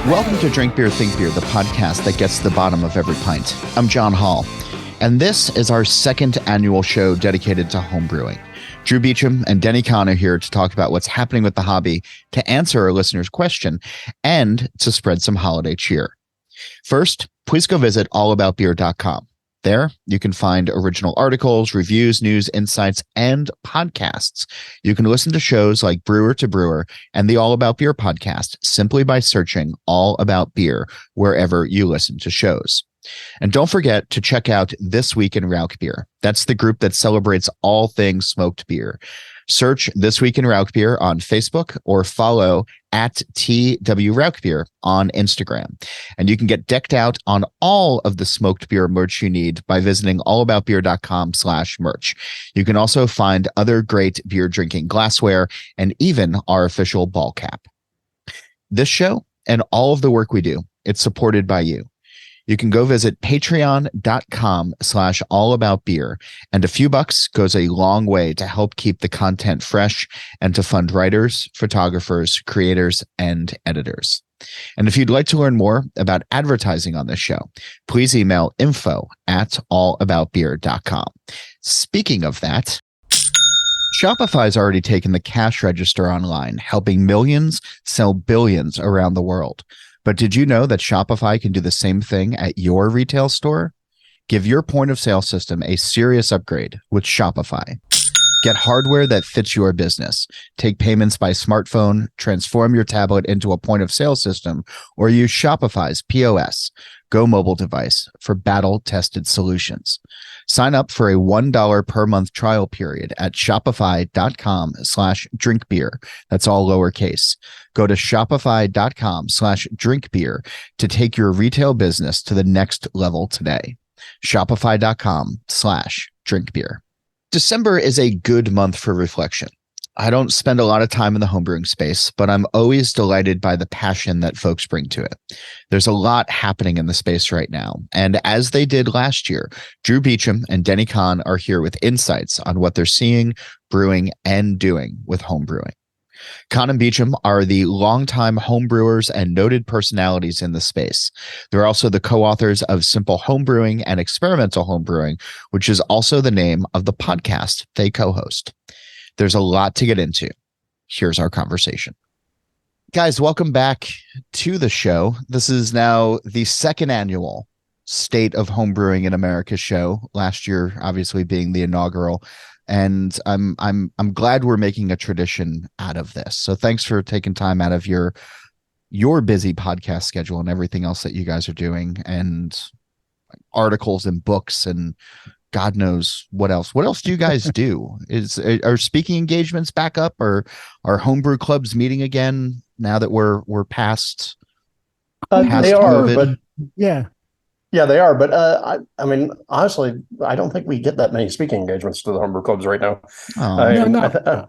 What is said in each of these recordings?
Welcome to Drink Beer, Think Beer, the podcast that gets to the bottom of every pint. I'm John Hall, and this is our second annual show dedicated to homebrewing. Drew Beechum and Denny Conn are here to talk about what's happening with the hobby, to answer our listeners' question, and to spread some holiday cheer. First, please go visit allaboutbeer.com. There, you can find original articles, reviews, news, insights, and podcasts. You can listen to shows like Brewer to Brewer and the All About Beer podcast simply by searching All About Beer wherever you listen to shows. And don't forget to check out This Week in Rauch Beer. That's the group that celebrates all things smoked beer. Search This Week in Rauch Beer on Facebook or follow at TW Rauch Beer on Instagram. And you can get decked out on all of the smoked beer merch you need by visiting allaboutbeer.com/merch. You can also find other great beer drinking glassware and even our official ball cap. This show and all of the work we do, it's supported by you. You can go visit patreon.com/allaboutbeer, and a few bucks goes a long way to help keep the content fresh and to fund writers, photographers, creators, and editors. And if you'd like to learn more about advertising on this show, please email info@allaboutbeer.com. Speaking of that, Shopify's already taken the cash register online, helping millions sell billions around the world. But did you know that Shopify can do the same thing at your retail store? Give your point of sale system a serious upgrade with Shopify. Get hardware that fits your business. Take payments by smartphone, transform your tablet into a point of sale system, or use Shopify's POS, Go mobile device for battle-tested solutions. Sign up for a $1 per month trial period at shopify.com/drinkbeer. That's all lowercase. Go to shopify.com/drinkbeer to take your retail business to the next level today. Shopify.com/drinkbeer. December is a good month for reflection. I don't spend a lot of time in the homebrewing space, but I'm always delighted by the passion that folks bring to it. There's a lot happening in the space right now. And as they did last year, Drew Beechum and Denny Conn are here with insights on what they're seeing, brewing, and doing with homebrewing. Conn and Beechum are the longtime homebrewers and noted personalities in the space. They're also the co-authors of Simple Homebrewing and Experimental Homebrewing, which is also the name of the podcast they co-host. There's a lot to get into. Here's our conversation. Guys, welcome back to the show. This is now the second annual State of Homebrewing in America show. Last year, obviously, being the inaugural. And I'm glad we're making a tradition out of this. So thanks for taking time out of your busy podcast schedule and everything else that you guys are doing, and articles and books and God knows what else. What else do you guys do? Are speaking engagements back up, or are homebrew clubs meeting again now that we're past they COVID? are, but yeah, they are. But I mean, honestly, I don't think we get that many speaking engagements to the homebrew clubs right now. No.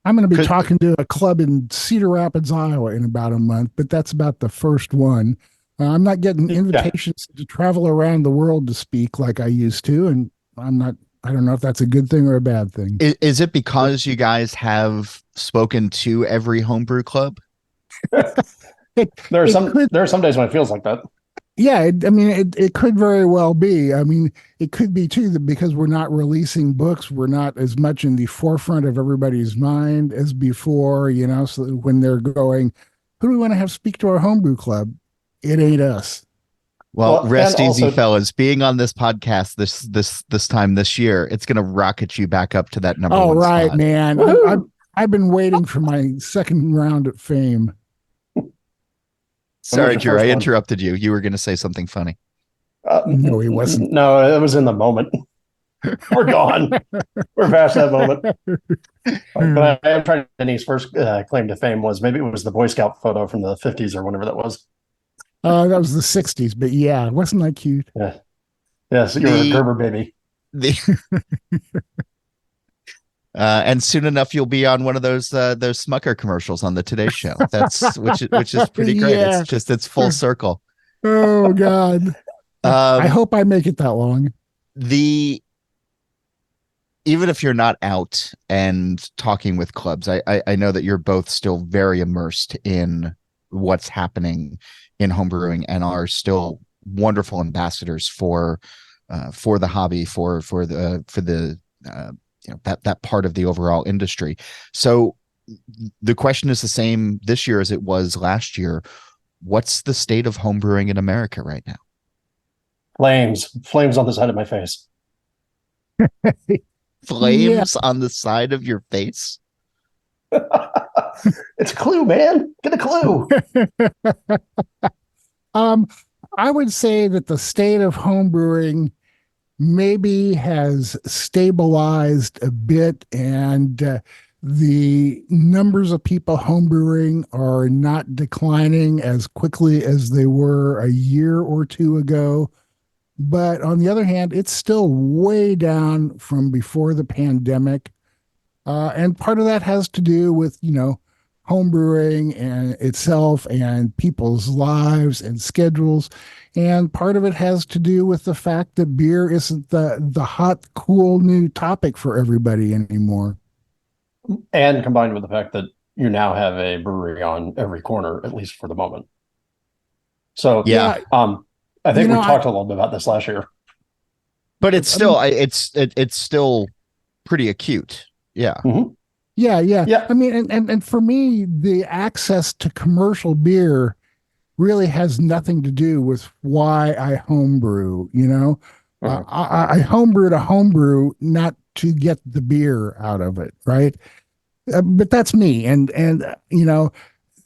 I'm going to be talking to a club in Cedar Rapids, Iowa, in about a month, but that's about the first one. I'm not getting invitations to travel around the world to speak like I used to, and I don't know if that's a good thing or a bad thing. Is it because you guys have spoken to every homebrew club? There are some days when it feels like that. Yeah, it could very well be. I mean, it could be too that because we're not releasing books, we're not as much in the forefront of everybody's mind as before, so when they're going, who do we want to have speak to our homebrew club? It ain't us. Well, rest easy, fellas. Being on this podcast this time this year, it's going to rocket you back up to that number one right, spot. Man. I've been waiting for my second round at fame. Sorry, Drew, I interrupted you. You were going to say something funny. No, he wasn't. No, it was in the moment. We're gone. We're past that moment. But I'm trying to Denny's first claim to fame was maybe it was the Boy Scout photo from the 50s or whenever that was. That was the 60s, but yeah, wasn't that cute? Yeah. Yes, you're a Gerber baby. And soon enough, you'll be on one of those Smucker commercials on the Today Show. That's which is pretty great. Yeah. It's full circle. Oh God! I hope I make it that long. Even if you're not out and talking with clubs, I know that you're both still very immersed in what's happening in homebrewing and are still wonderful ambassadors for the hobby, for the that part of the overall industry. So the question is the same this year as it was last year. What's the state of homebrewing in America right now? Flames on the side of my face. Flames on the side of your face? It's a clue, man. Get a clue. I would say that the state of homebrewing maybe has stabilized a bit, and the numbers of people homebrewing are not declining as quickly as they were a year or two ago. But on the other hand, it's still way down from before the pandemic. And part of that has to do with, homebrewing and itself and people's lives and schedules. And part of it has to do with the fact that beer isn't the hot, cool new topic for everybody anymore. And combined with the fact that you now have a brewery on every corner, at least for the moment. So yeah, I think we talked a little bit about this last year, but it's still it's still pretty acute. Yeah. Mm-hmm. Yeah. I mean, and for me, the access to commercial beer really has nothing to do with why I homebrew. Mm-hmm. I homebrew to homebrew, not to get the beer out of it, right? But that's me, and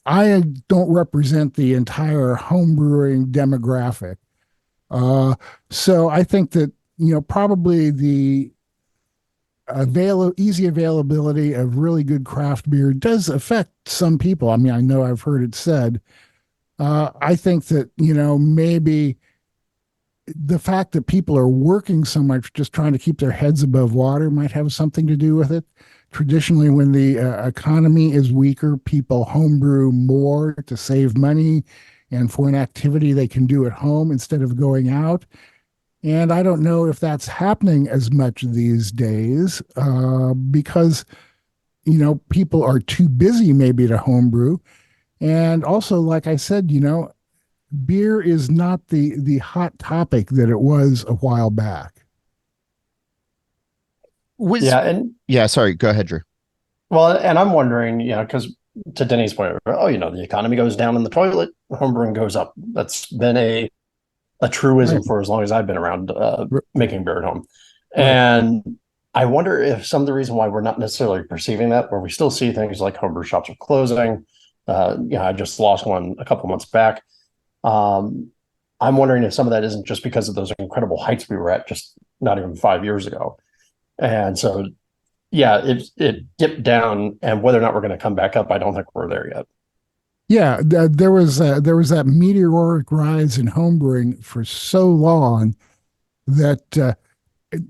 I don't represent the entire homebrewing demographic. So I think that probably the easy availability of really good craft beer does affect some people. I mean, I know I've heard it said. I think that maybe the fact that people are working so much just trying to keep their heads above water might have something to do with it. Traditionally, when the economy is weaker, people homebrew more to save money and for an activity they can do at home instead of going out. And I don't know if that's happening as much these days because, people are too busy maybe to homebrew. And also, like I said, beer is not the hot topic that it was a while back. Sorry, go ahead, Drew. Well, and I'm wondering, because to Denny's point, the economy goes down in the toilet, homebrewing goes up. That's been a truism for as long as I've been around making beer at home. Right. And I wonder if some of the reason why we're not necessarily perceiving that, where we still see things like homebrew shops are closing. I just lost one a couple months back. I'm wondering if some of that isn't just because of those incredible heights we were at just not even 5 years ago. And so, it dipped down, and whether or not we're going to come back up, I don't think we're there yet. Yeah, there was that meteoric rise in homebrewing for so long that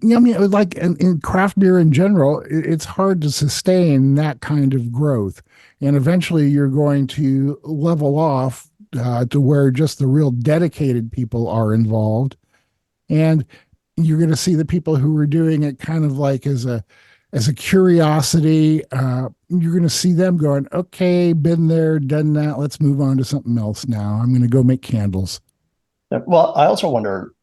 like in craft beer in general, it's hard to sustain that kind of growth, and eventually you're going to level off to where just the real dedicated people are involved, and you're going to see the people who are doing it kind of like as a curiosity. You're going to see them going, okay, been there, done that. Let's move on to something else now. I'm going to go make candles. Well, I also wonder,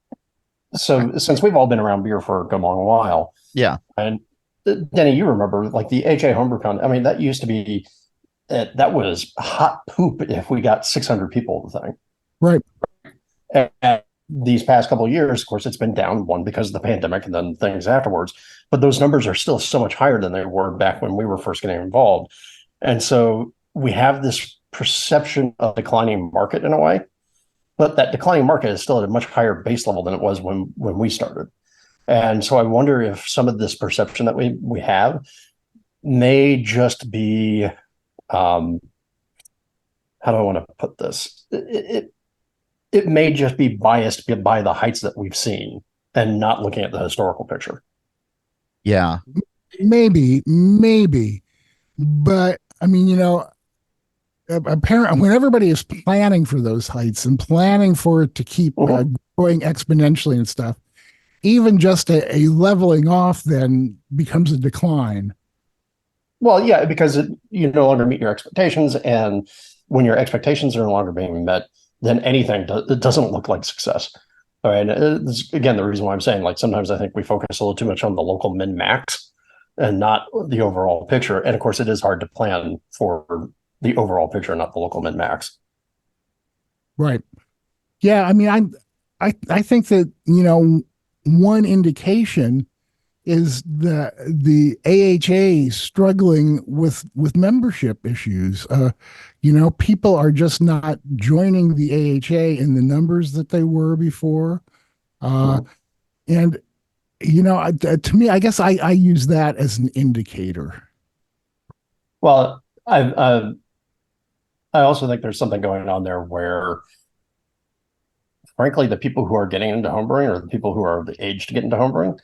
so since we've all been around beer for a long while. Yeah. And Denny, you remember like the HA Homebrew Con. I mean, that used to be, that was hot poop if we got 600 people at the thing. Right. And these past couple of years, of course, it's been down, one because of the pandemic and then things afterwards. But those numbers are still so much higher than they were back when we were first getting involved. And so we have this perception of declining market in a way, but that declining market is still at a much higher base level than it was when we started. And so I wonder if some of this perception that we have may just be, how do I want to put this? It may just be biased by the heights that we've seen and not looking at the historical picture. Yeah. Maybe. But I mean, apparently when everybody is planning for those heights and planning for it to keep going exponentially and stuff, even just a leveling off then becomes a decline. Well, yeah, because you no longer meet your expectations, and when your expectations are no longer being met, then anything it doesn't look like success. All right. Again, the reason why I'm saying, like, sometimes I think we focus a little too much on the local min max and not the overall picture. And of course, it is hard to plan for the overall picture, not the local min max. Right. Yeah. I mean, I think that, one indication is the AHA struggling with membership issues. People are just not joining the AHA in the numbers that they were before. And, to me, I guess I use that as an indicator. Well, I also think there's something going on there where, frankly, the people who are getting into homebrewing, or the people who are the age to get into homebrewing,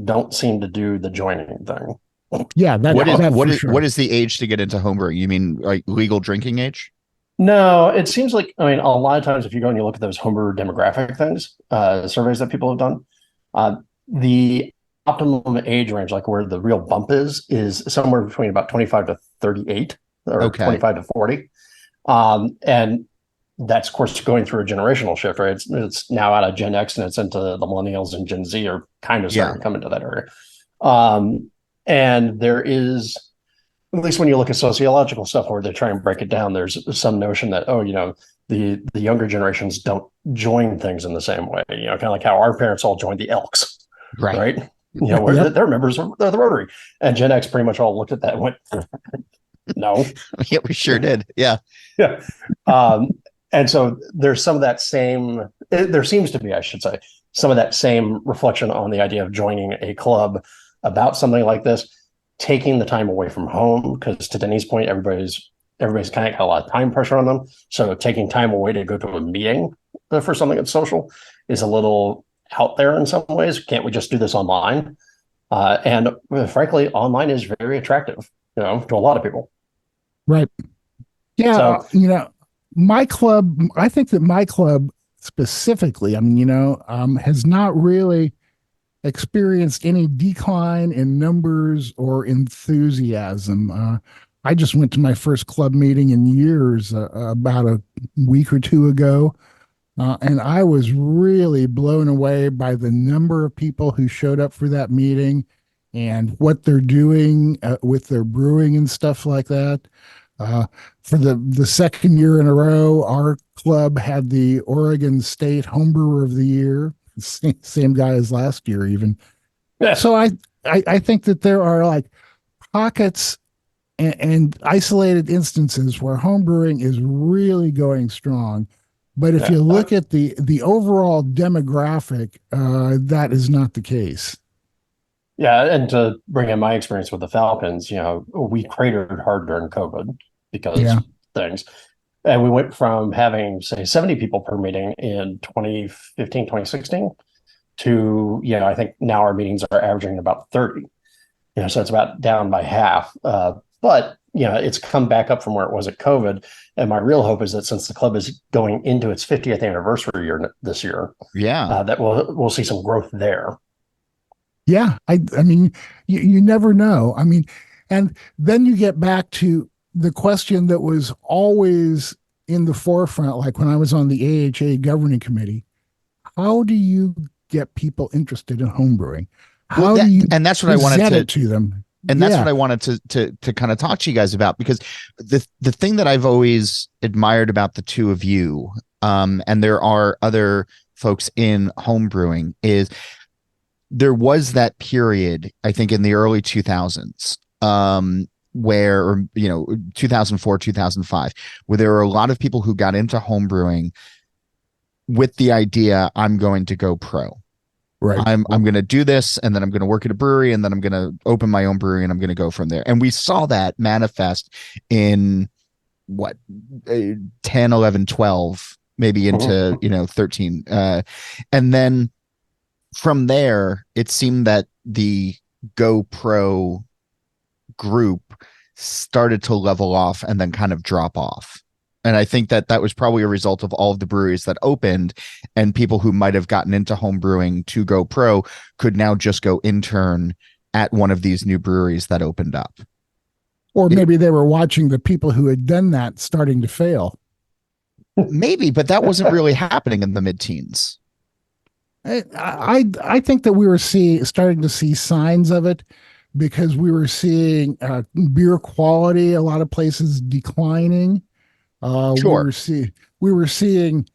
don't seem to do the joining thing. Yeah, what is the age to get into homebrewing? You mean like legal drinking age? No, it seems like, I mean, a lot of times if you go and you look at those homebrewer demographic things, surveys that people have done, the optimum age range, like where the real bump is somewhere between about 25 to 38 or 25 to 40. And that's, of course, going through a generational shift, right? It's now out of Gen X and it's into the millennials, and Gen Z are kind of starting to come into that area. And there is, at least when you look at sociological stuff where they try and break it down, there's some notion that, the younger generations don't join things in the same way, kind of like how our parents all joined the Elks, right? They're members of the Rotary, and Gen X pretty much all looked at that and went, no. Yeah, we sure did. Yeah. Yeah. And so there's some of that same, there seems to be, I should say, some of that same reflection on the idea of joining a club about something like this, taking the time away from home, because to Denny's point, everybody's kind of got a lot of time pressure on them. So taking time away to go to a meeting for something that's social is a little out there in some ways. Can't we just do this online? And frankly, online is very attractive, to a lot of people. Right. Yeah. So, my club, I think that my club specifically, has not really experienced any decline in numbers or enthusiasm. I just went to my first club meeting in years about a week or two ago, and I was really blown away by the number of people who showed up for that meeting and what they're doing with their brewing and stuff like that. For the second year in a row, our club had the Oregon State Homebrewer of the Year, same guy as last year even. Yeah. So I think that there are like pockets and isolated instances where homebrewing is really going strong. But if you look at the overall demographic, that is not the case. Yeah, and to bring in my experience with the Falcons, we cratered hard during COVID because things. And we went from having, say, 70 people per meeting in 2015, 2016 to, I think now our meetings are averaging about 30. So it's about down by half. But, it's come back up from where it was at COVID. And my real hope is that since the club is going into its 50th anniversary year this year, that we'll see some growth there. Yeah. I mean, you never know. I mean, and then you get back to the question that was always in the forefront, like when I was on the AHA governing committee, how do you get people interested in homebrewing? And that's what I wanted to them. And that's what I wanted to kind of talk to you guys about, because the thing that I've always admired about the two of you, and there are other folks in homebrewing, is there was that period, I think, in the early 2000s, where, 2004, 2005, where there were a lot of people who got into homebrewing with the idea, I'm going to go pro. Right. I'm going to do this, and then I'm going to work at a brewery, and then I'm going to open my own brewery, and I'm going to go from there. And we saw that manifest in 10, 11, 12, maybe into, 13. And then from there, it seemed that the Go Pro group started to level off and then kind of drop off. And I think that was probably a result of all of the breweries that opened, and people who might have gotten into home brewing to go pro could now just go intern at one of these new breweries that opened up. Or maybe they were watching the people who had done that starting to fail. Maybe, but that wasn't really happening in the mid-teens. I think that we were starting to see signs of it because we were seeing beer quality a lot of places declining. Sure. We were seeing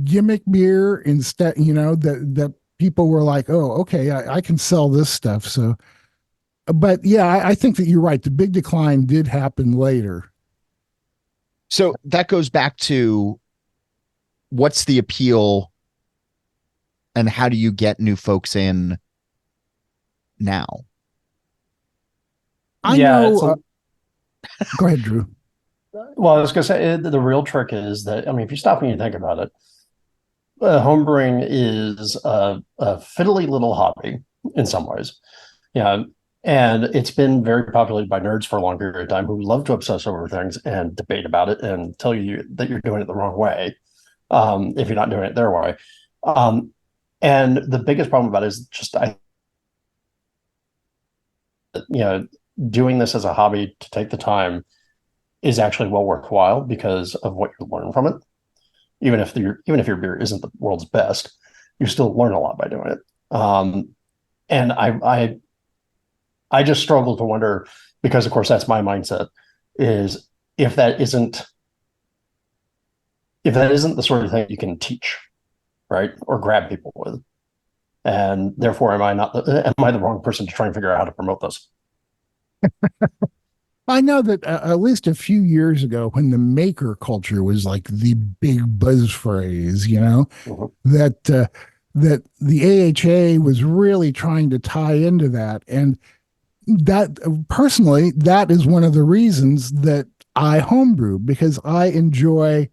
gimmick beer instead. That people were like, oh, okay, I can sell this stuff. So, but yeah, I think that you're right. The big decline did happen later. So that goes back to what's the appeal and how do you get new folks in now? I know. Go ahead, Drew. Well, I was going to say the real trick is that, I mean, if you stop and you think about it, homebrewing is a fiddly little hobby in some ways. Yeah. And it's been very populated by nerds for a long period of time who love to obsess over things and debate about it and tell you that you're doing it the wrong way, if you're not doing it their way. And the biggest problem about it is just, doing this as a hobby to take the time is actually well worthwhile because of what you learn from it. Even if your beer isn't the world's best, you still learn a lot by doing it. And I just struggle to wonder, because of course that's my mindset, is if that isn't the sort of thing you can teach, right, or grab people with, and therefore am I the wrong person to try and figure out how to promote this? I know that at least a few years ago, when the maker culture was like the big buzz phrase, Mhm. that the AHA was really trying to tie into that, and that personally, that is one of the reasons that I homebrew, because I enjoy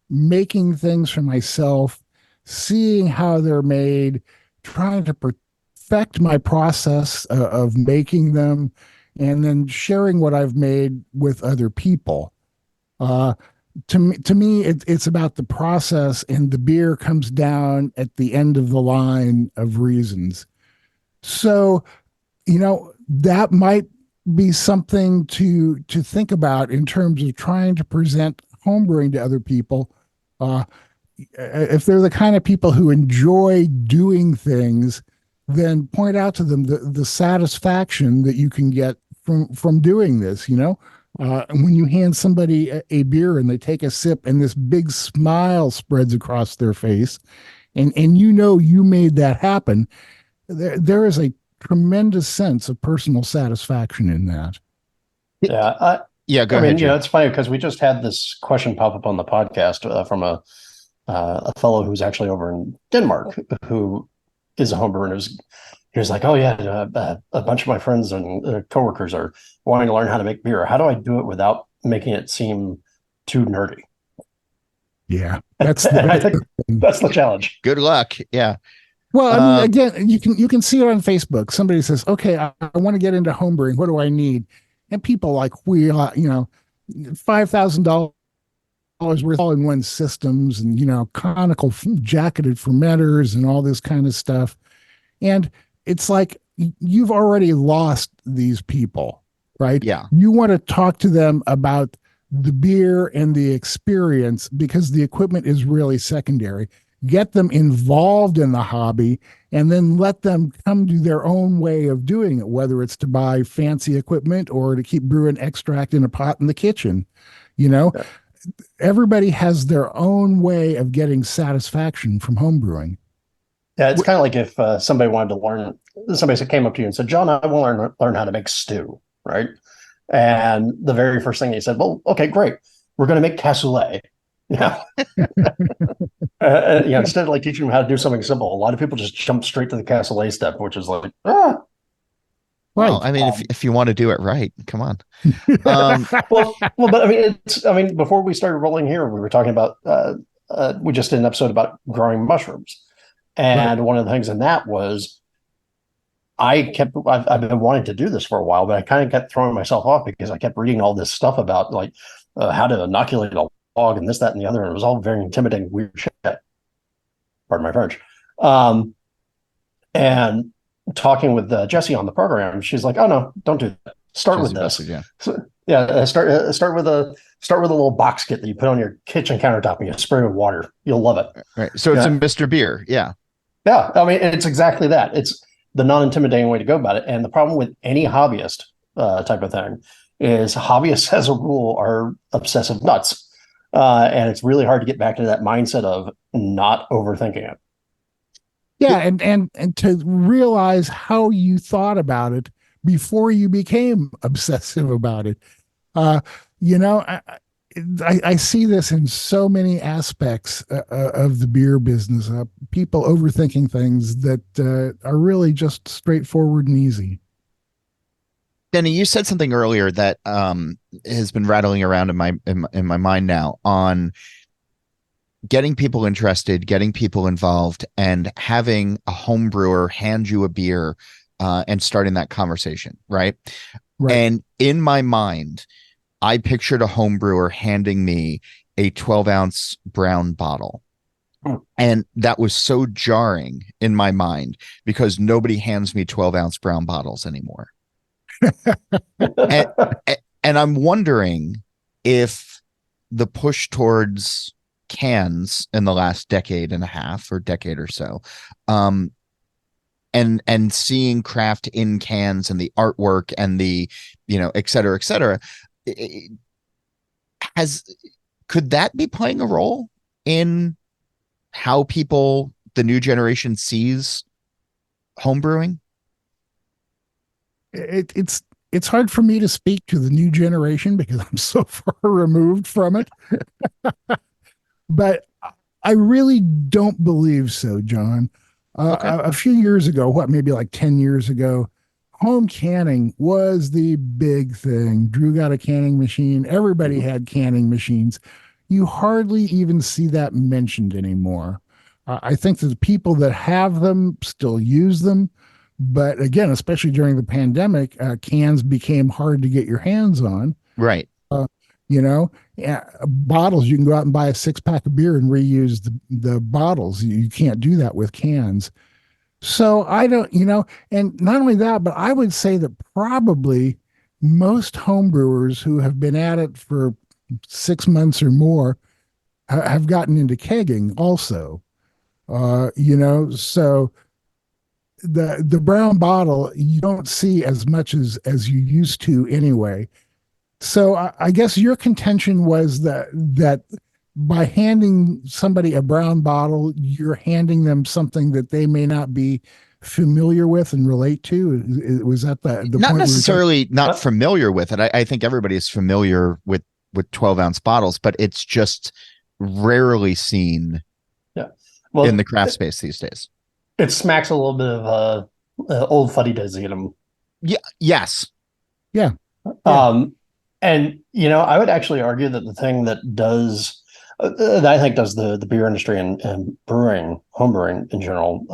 making things for myself, seeing how they're made, trying to perfect my process of making them, and then sharing what I've made with other people. Uh, to me, it's about the process, and the beer comes down at the end of the line of reasons. So, that might be something to think about in terms of trying to present homebrewing to other people. Uh, if they're the kind of people who enjoy doing things, then point out to them the satisfaction that you can get from doing this. When you hand somebody a beer and they take a sip and this big smile spreads across their face, and you made that happen, there is a tremendous sense of personal satisfaction in that. Yeah, Yeah, go ahead. It's funny because we just had this question pop up on the podcast from a fellow who's actually over in Denmark who is a homebrewer, and he was like, "Oh yeah, a bunch of my friends and coworkers are wanting to learn how to make beer. How do I do it without making it seem too nerdy?" Yeah, I think that's the challenge. Good luck. Yeah. Well, I mean, again, you can see it on Facebook. Somebody says, "Okay, I want to get into homebrewing. What do I need?" And people like $5,000 worth all-in-one systems, and conical jacketed fermenters and all this kind of stuff. And it's like you've already lost these people, right? Yeah. You want to talk to them about the beer and the experience, because the equipment is really secondary. Get them involved in the hobby, and then let them come to their own way of doing it, whether it's to buy fancy equipment or to keep brewing extract in a pot in the kitchen. Yeah. Everybody has their own way of getting satisfaction from homebrewing. Yeah, it's kind of like if somebody wanted to learn, somebody came up to you and said, "John, I want to learn how to make stew," right? And the very first thing he said, "Well, okay, great. We're going to make cassoulet." Instead of like teaching them how to do something simple, a lot of people just jump straight to the cassoulet step, which is like, Well, right. I mean, if you want to do it right, come on. But I mean, before we started rolling here, we were talking about we just did an episode about growing mushrooms, and right. One of the things in that was I've been wanting to do this for a while, but I kind of kept throwing myself off because I kept reading all this stuff about like how to inoculate a log and this, that, and the other, and it was all very intimidating, weird shit. Pardon my French. And talking with Jessie on the program, she's like, "Oh no, don't do that. Start Choose with your this. message, yeah. So, yeah, start with a little box kit that you put on your kitchen countertop and you spray with water. You'll love it. Right. So it's Yeah. a Mr. Beer. Yeah. Yeah, I mean, it's exactly that. It's the non-intimidating way to go about it. And the problem with any hobbyist type of thing is hobbyists, as a rule, are obsessive nuts. And it's really hard to get back into that mindset of not overthinking it. Yeah, and to realize how you thought about it before you became obsessive about it. Uh, you know, I see this in so many aspects of the beer business. People overthinking things that are really just straightforward and easy. Denny, you said something earlier that has been rattling around in my mind now on getting people interested, getting people involved, and having a home brewer hand you a beer and starting that conversation, right? Right. And in my mind, I pictured a home brewer handing me a 12-ounce brown bottle. And that was so jarring in my mind because nobody hands me 12-ounce brown bottles anymore. and, and I'm wondering if the push towards cans in the last decade and a half or decade or so, and seeing craft in cans and the artwork and the, et cetera, could that be playing a role in how the new generation sees homebrewing? It's hard for me to speak to the new generation because I'm so far removed from it. But I really don't believe so, John. Okay. A few years ago, maybe like 10 years ago, home canning was the big thing. Drew got a canning machine. Everybody had canning machines. You hardly even see that mentioned anymore. I think that the people that have them still use them. But again, especially during the pandemic, cans became hard to get your hands on. Right. Bottles, you can go out and buy a 6-pack of beer and reuse the bottles. You can't do that with cans. So I don't, and not only that, but I would say that probably most homebrewers who have been at it for 6 months or more have gotten into kegging also. So the brown bottle you don't see as much as you used to anyway. So I guess your contention was that by handing somebody a brown bottle, you're handing them something that they may not be familiar with and relate to. Was that the not point necessarily not familiar with it? I think everybody is familiar with 12-ounce bottles, but it's just rarely seen in the craft space these days. It smacks a little bit of old fuddy-duddy. Yeah. Yes. Yeah. And I would actually argue that the thing that does that I think does the beer industry and brewing, homebrewing in general,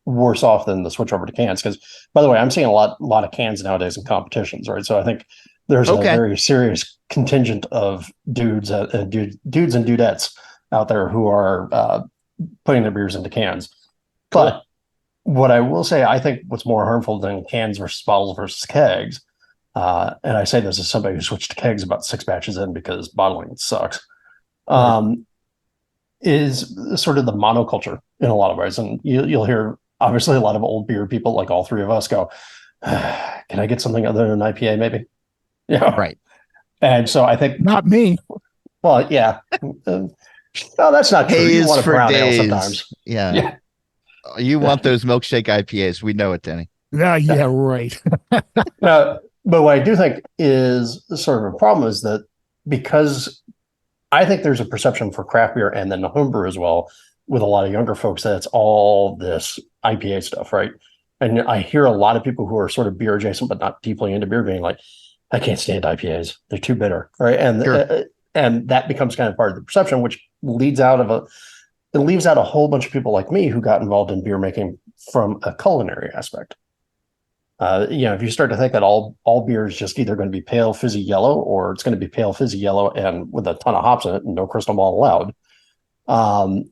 worse off than the switch over to cans. Because, by the way, I'm seeing a lot of cans nowadays in competitions, right? So I think there's a very serious contingent of dudes and dudettes out there who are putting their beers into cans. Cool. But what I will say, I think what's more harmful than cans versus bottles versus kegs, and I say this as somebody who switched to kegs about 6 batches in because bottling sucks, is sort of the monoculture in a lot of ways. And you'll hear, obviously, a lot of old beer people, like all three of us, go, can I get something other than IPA, maybe? Yeah. Right. And so I think... Not me. Well, yeah. No, that's not true. You want a brown ale sometimes. Yeah. You want those milkshake IPAs. We know it, Denny. Yeah, right. But what I do think is sort of a problem is that because I think there's a perception for craft beer and then the homebrew as well with a lot of younger folks that it's all this IPA stuff, right? And I hear a lot of people who are sort of beer adjacent but not deeply into beer being like, I can't stand IPAs. They're too bitter, right? And that becomes kind of part of the perception, which leaves out a whole bunch of people like me who got involved in beer making from a culinary aspect. If you start to think that all beer is just either going to be pale fizzy yellow or it's going to be pale fizzy yellow and with a ton of hops in it and no crystal malt allowed,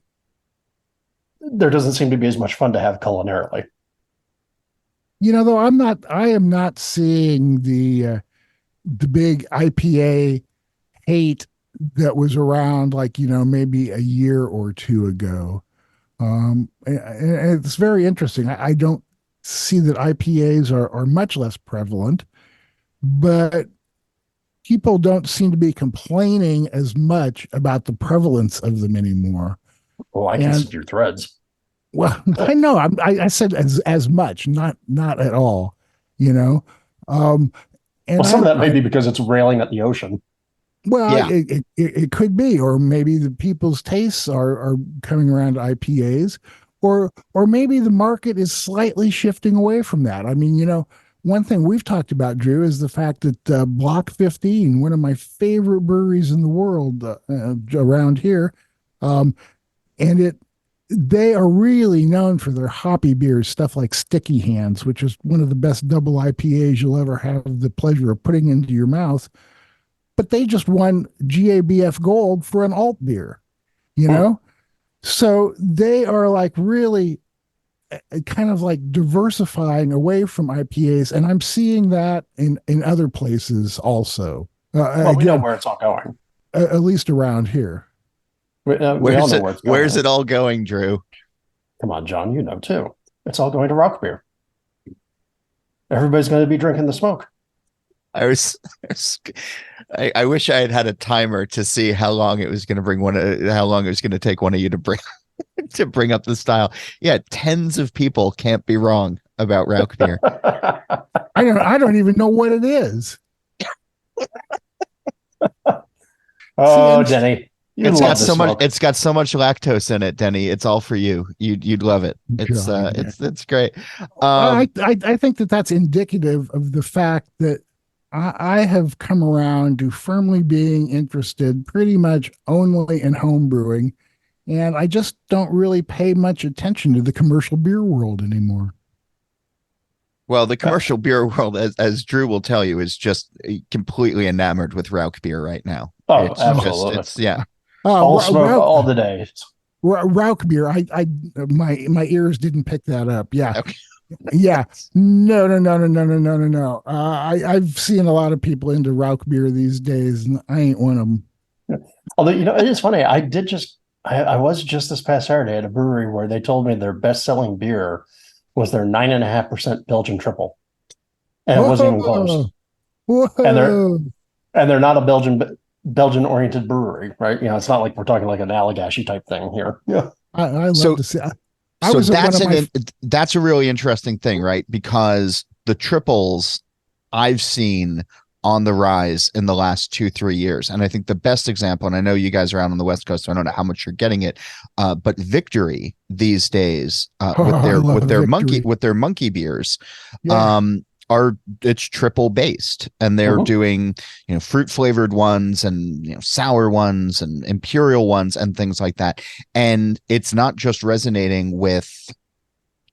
there doesn't seem to be as much fun to have culinarily. Though I am not seeing the big IPA hate that was around like, maybe a year or two ago. And it's very interesting. I don't see that IPAs are much less prevalent, but people don't seem to be complaining as much about the prevalence of them anymore. Oh, I can see And your threads. well, I know I said as much, not at all, you know. Um, and Well, some of that may I be because it's railing at the ocean. well, Yeah. it could be, or maybe the people's tastes are coming around to IPAs, or maybe the market is slightly shifting away from that. I mean, one thing we've talked about, Drew, is the fact that Block 15, one of my favorite breweries in the world around here, um, and they are really known for their hoppy beers, stuff like Sticky Hands, which is one of the best double IPAs you'll ever have the pleasure of putting into your mouth. But they just won GABF Gold for an alt beer, you Hmm. know? So they are like really kind of like diversifying away from IPAs. And I'm seeing that in other places also. Well, we know Again, where it's all going. at least around here. We all know where it's going. Where's it all going, Drew? Come on, John, you know too. It's all going to rock beer. Everybody's going to be drinking the smoke. I was, I wish I had had a timer to see how long it was going to how long it was going to take one of you to bring to bring up the style. Yeah, tens of people can't be wrong about Rauk beer. I don't even know what it is. Oh, See, Denny, you It's love got the so much. smoke. It's got so much lactose in it, Denny. It's all for you. You'd love it. God, It's great. I think that that's indicative of the fact that I have come around to firmly being interested pretty much only in home brewing, and I just don't really pay much attention to the commercial beer world anymore. Well, the commercial beer world, as Drew will tell you, is just completely enamored with Rauk beer right now. Oh, It's absolutely. it's yeah. All smoke all the day. Rauk beer. My ears didn't pick that up. Yeah, Okay. yeah. No, no, no, no, no, no, no, no, no. I've seen a lot of people into Rauk beer these days, and I ain't one of them. Although, it is funny. I was just this past Saturday at a brewery where they told me their best selling beer was their 9.5% Belgian triple. And it wasn't even close. Whoa, And they're whoa. not a Belgian oriented brewery, right? It's not like we're talking like an Allagashi type thing here. Yeah. I love So to see. I so was at one of my. that's a really interesting thing, right? Because the triples I've seen on the rise in the last 2-3 years, and I think the best example, and I know you guys are out on the West Coast, so I don't know how much you're getting it, but Victory these days Oh, I love with their monkey beers, Yeah. it's triple based, and they're doing fruit flavored ones and sour ones and imperial ones and things like that, and it's not just resonating with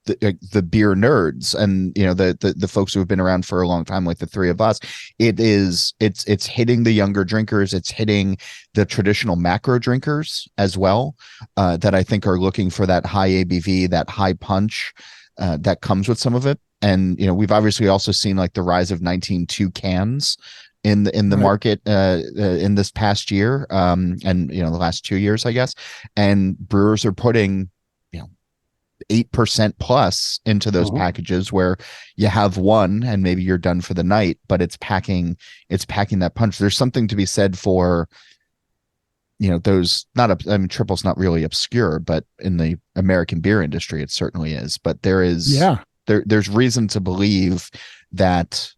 the beer nerds and the folks who have been around for a long time, like the three of us. It's hitting the younger drinkers, it's hitting the traditional macro drinkers as well, that I think are looking for that high ABV, that high punch that comes with some of it. And we've obviously also seen like the rise of 19.2 cans in the Right. market in this past year, and the last 2 years, I guess. And brewers are putting 8% plus into those packages, where you have one and maybe you're done for the night, but it's packing that punch. There's something to be said for those, triple's not really obscure, but in the American beer industry it certainly is. But there's reason to believe that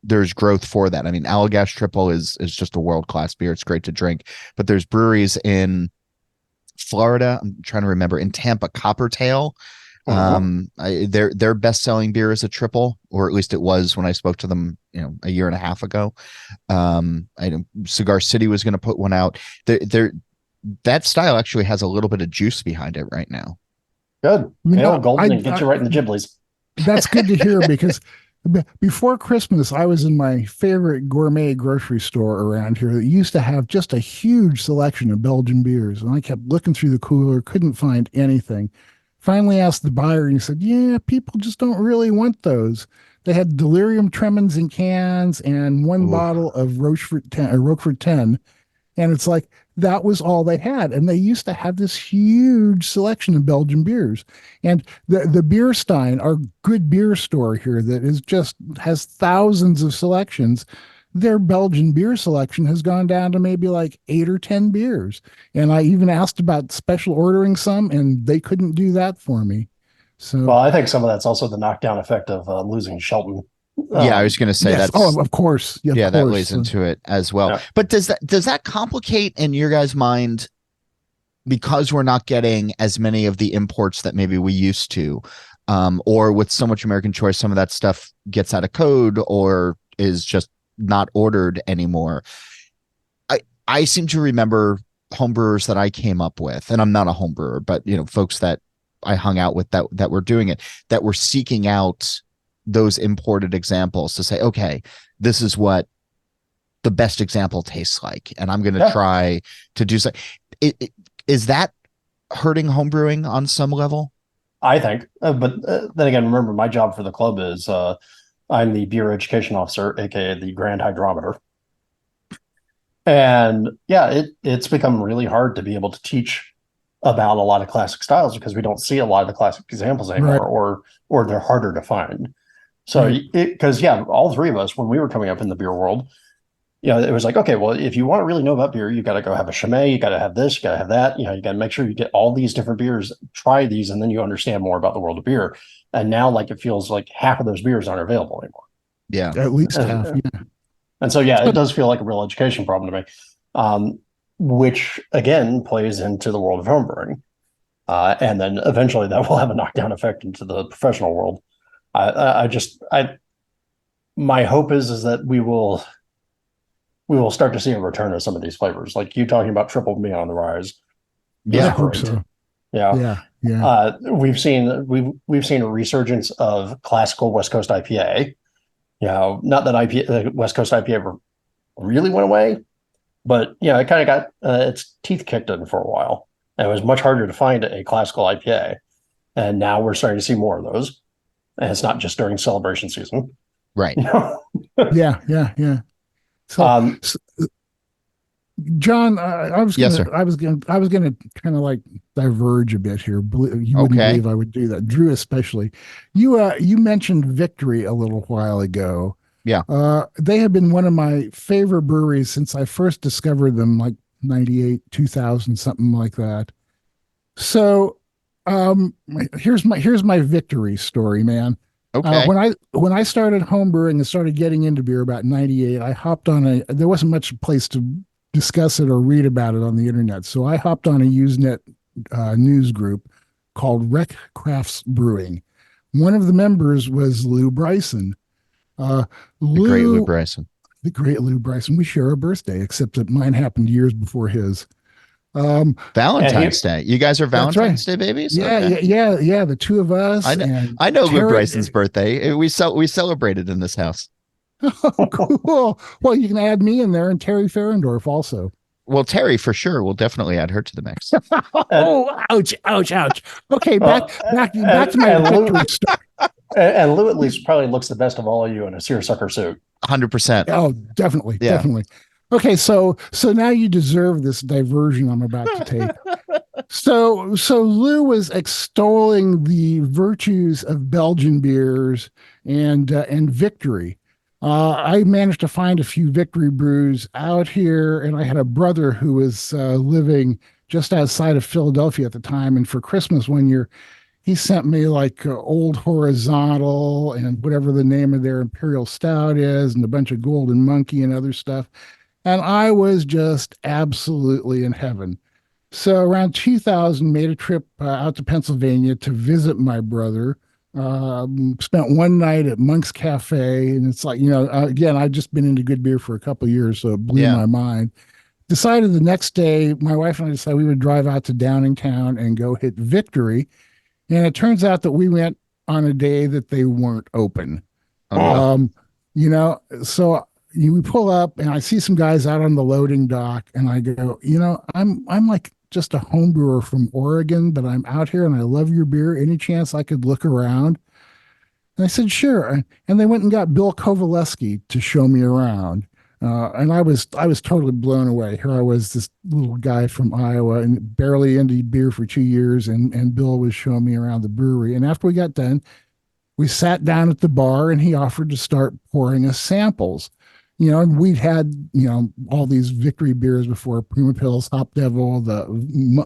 there's growth for that. I mean, Allagash Triple is just a world-class beer. It's great to drink, but there's breweries in Florida, I'm trying to remember, in Tampa, Coppertail. Their best-selling beer is a triple, or at least it was when I spoke to them, a year and a half ago. I know Cigar City was going to put one out. That style actually has a little bit of juice behind it right now. Good. Pale golden and get you right in the giblies. That's good to hear because before Christmas, I was in my favorite gourmet grocery store around here that used to have just a huge selection of Belgian beers. And I kept looking through the cooler, couldn't find anything. finally asked the buyer, and he said, yeah, people just don't really want those. They had delirium tremens in cans and one Ooh. bottle of Roquefort 10. And it's like, that was all they had. And they used to have this huge selection of Belgian beers. And the Beer Stein, our good beer store here that is just has thousands of selections, their Belgian beer selection has gone down to maybe like 8 or 10 beers. And I even asked about special ordering some, and they couldn't do that for me. So, Well, I think some of that's also the knockdown effect of losing Shelton. Yeah, I was going to say yes. that's Oh, of course. Yeah, yeah, of that course. lays into it as well. Yeah. But does that complicate in your guys' mind because we're not getting as many of the imports that maybe we used to, or with so much American choice, some of that stuff gets out of code or is just not ordered anymore? I seem to remember homebrewers that I came up with, and I'm not a homebrewer, but folks that I hung out with that were doing it, that were seeking out those imported examples to say, okay, this is what the best example tastes like, and I'm going to try to do so. Is that hurting homebrewing on some level? I think, but then again, remember my job for the club is I'm the beer education officer, aka the grand hydrometer. And yeah, it's become really hard to be able to teach about a lot of classic styles because we don't see a lot of the classic examples anymore, Right. or they're harder to find. So because all three of us, when we were coming up in the beer world, it was like, okay, well, if you want to really know about beer, you got to go have a Chimay, you got to have this, you got to have that, you got to make sure you get all these different beers, try these, and then you understand more about the world of beer. And now, like, it feels like half of those beers aren't available anymore. Yeah, At least half. Yeah. And so, it does feel like a real education problem to me, which again plays into the world of homebrewing. And then eventually that will have a knockdown effect into the professional world. My hope is that we will start to see a return of some of these flavors, like you talking about triple being on the rise. Yeah, I hope so. Yeah. We've seen a resurgence of classical West Coast IPA. Not that West Coast IPA ever really went away, but it kind of got its teeth kicked in for a while. And it was much harder to find a classical IPA. And now we're starting to see more of those. And it's not just during celebration season. Right. Yeah. So, John, I was gonna kind of like diverge a bit here. You wouldn't believe I would do that. Drew, especially. You mentioned Victory a little while ago. Yeah. They have been one of my favorite breweries since I first discovered them, like 98, 2000, something like that. So, here's my Victory story, man. Okay. When I started homebrewing and started getting into beer about 98, I hopped on there wasn't much place to discuss it or read about it on the internet. So I hopped on a Usenet news group called Rec Crafts Brewing. One of the members was Lou Bryson. The great Lou Bryson. The great Lou Bryson. We share a birthday, except that mine happened years before his. Valentine's Day. You guys are Valentine's Day babies? Yeah, okay. yeah. The two of us. I know Lou Bryson's birthday. We celebrated in this house. Oh, cool. Well, you can add me in there and Terry Ferendorf also. Well, Terry for sure. We'll definitely add her to the mix. Oh, ouch. Okay, back to my Victory story. And Lou at least probably looks the best of all of you in a seersucker suit. 100%. Oh, definitely. Okay, so now you deserve this diversion I'm about to take. So Lou was extolling the virtues of Belgian beers and Victory. I managed to find a few Victory brews out here, and I had a brother who was living just outside of Philadelphia at the time. And for Christmas one year, he sent me like Old Horizontal and whatever the name of their Imperial Stout is, and a bunch of Golden Monkey and other stuff. And I was just absolutely in heaven. So around 2000, made a trip out to Pennsylvania to visit my brother. Spent one night at Monk's Cafe, and it's like, again, I've just been into good beer for a couple of years, so it blew my mind. Decided the next day, my wife and I decided we would drive out to Downingtown and go hit Victory. And it turns out that we went on a day that they weren't open. So we pull up and I see some guys out on the loading dock, and I go, I'm like just a home brewer from Oregon, but I'm out here and I love your beer. Any chance I could look around?" And I said, "Sure." And they went and got Bill Kovaleski to show me around. And I was totally blown away. Here I was, this little guy from Iowa and barely into beer for 2 years, and Bill was showing me around the brewery. And after we got done, we sat down at the bar and he offered to start pouring us samples. And we'd had, all these victory beers before: Prima Pils, Hop Devil, the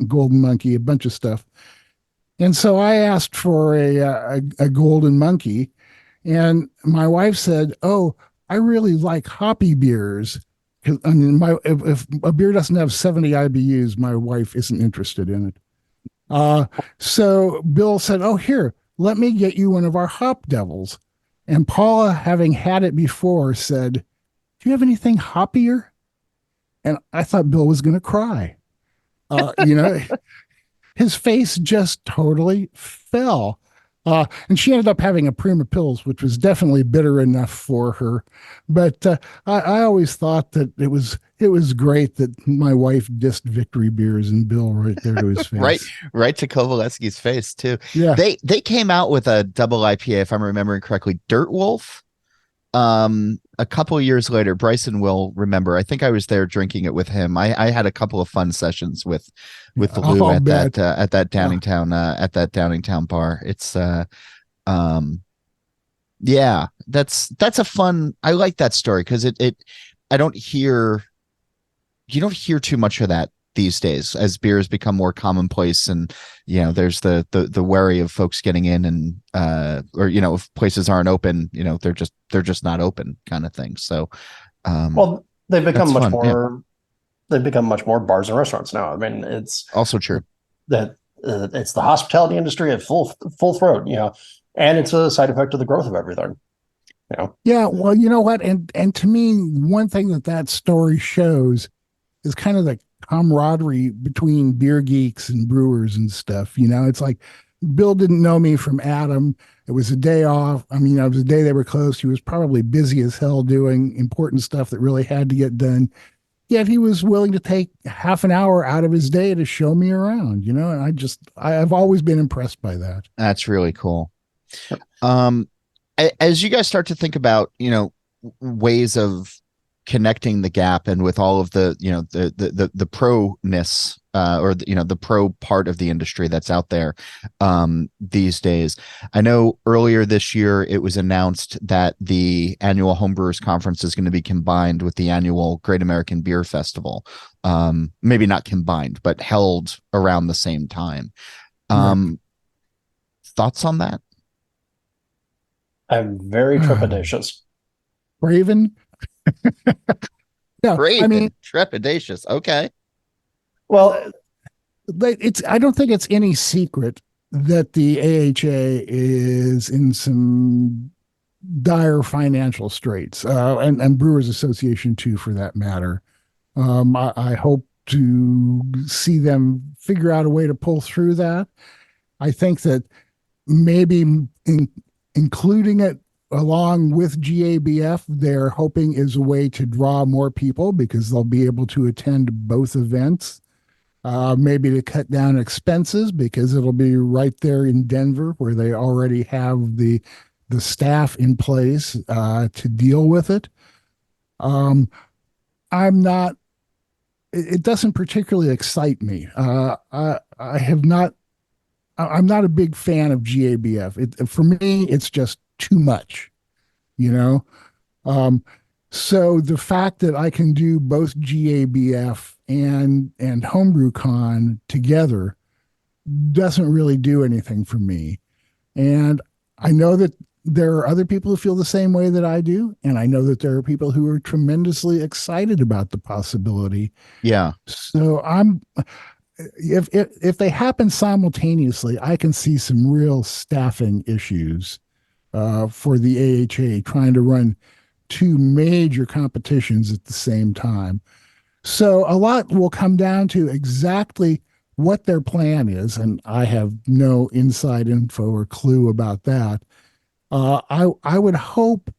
Golden Monkey, a bunch of stuff. And so I asked for a Golden Monkey, and my wife said, "Oh, I really like hoppy beers." 'Cause, I mean, if a beer doesn't have 70 IBUs, my wife isn't interested in it. So Bill said, "Oh, here, let me get you one of our Hop Devils." And Paula, having had it before, said, "Do you have anything hoppier?" And I thought Bill was going to cry. Uh, you know, his face just totally fell. And she ended up having a Prima Pils, which was definitely bitter enough for her. But I always thought that it was great that my wife dissed victory beers and Bill right there to his face. Right to Kovaleski's face too. Yeah. They came out with a double IPA, if I'm remembering correctly, Dirt Wolf. A couple of years later, Bryson will remember. I think I was there drinking it with him. I had a couple of fun sessions with Lou at that Downingtown bar. It's yeah, that's a fun. I like that story because I don't hear you don't hear too much of that these days as beers become more commonplace, and there's the worry of folks getting in and or if places aren't open, they're just not open kind of thing. So well, they've become much fun, more. Yeah. They've become much more bars and restaurants now. I mean, it's also true that it's the hospitality industry at full throat, and it's a side effect of the growth of everything. Yeah, well, you know what, and to me, one thing that story shows is kind of the camaraderie between beer geeks and brewers and stuff. It's like Bill didn't know me from Adam. It was a day off. I mean, it was a day they were closed. He was probably busy as hell doing important stuff that really had to get done. Yet he was willing to take half an hour out of his day to show me around, and I've always been impressed by that. That's really cool. As you guys start to think about, ways of connecting the gap, and with all of the the pro-ness or the pro part of the industry that's out there these days. I know earlier this year it was announced that the annual Homebrewers Conference is going to be combined with the annual Great American Beer Festival. Maybe not combined, but held around the same time. Thoughts on that? I'm very trepidatious. Raven? Yeah, Raven, I mean, trepidatious. Okay. Well, I don't think it's any secret that the AHA is in some dire financial straits, and Brewers Association too, for that matter. I hope to see them figure out a way to pull through that. I think that maybe including it along with GABF, they're hoping is a way to draw more people because they'll be able to attend both events. Maybe to cut down expenses because it'll be right there in Denver where they already have the staff in place to deal with it. I'm not. It doesn't particularly excite me. I have not. I'm not a big fan of GABF. For me, it's just too much, so the fact that I can do both GABF and Homebrew Con together doesn't really do anything for me. And I know that there are other people who feel the same way that I do, and I know that there are people who are tremendously excited about the possibility. Yeah. So if they happen simultaneously, I can see some real staffing issues for the AHA trying to run two major competitions at the same time. So a lot will come down to exactly what their plan is, and I have no inside info or clue about that. I would hope,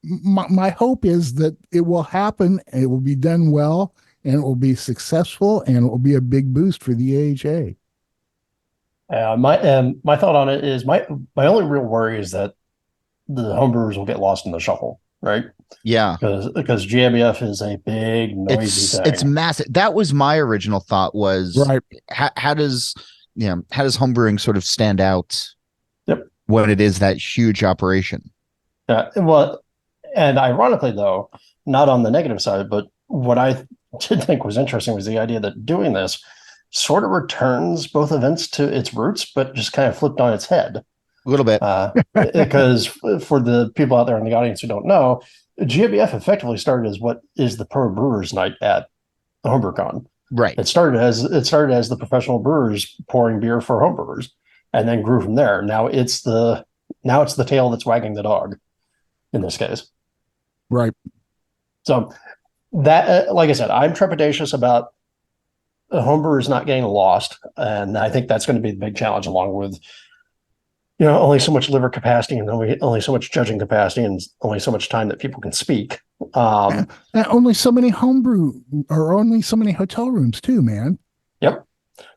my hope is that it will happen, it will be done well, and it will be successful, and it will be a big boost for the AHA. My thought on it is my only real worry is that the homebrewers will get lost in the shuffle, right? Yeah, because GABF is a big noisy thing. It's massive. That was my original thought was Right. How does homebrewing sort of stand out? Yep. When it is that huge operation. Well, and ironically though, not on the negative side, but what I did think was interesting was the idea that doing this sort of returns both events to its roots, but just kind of flipped on its head. A little bit. Because for the people out there in the audience who don't know, GABF effectively started as what is the pro brewers night at HomebrewCon. Right. It started as the professional brewers pouring beer for homebrewers, and then grew from there. Now it's the tail that's wagging the dog in this case. Right. So that, like I said, I'm trepidatious about homebrewers not getting lost, and I think that's going to be the big challenge, along with only so much liver capacity and only so much judging capacity and only so much time that people can speak. And only so many homebrew or only so many hotel rooms too, man. Yep.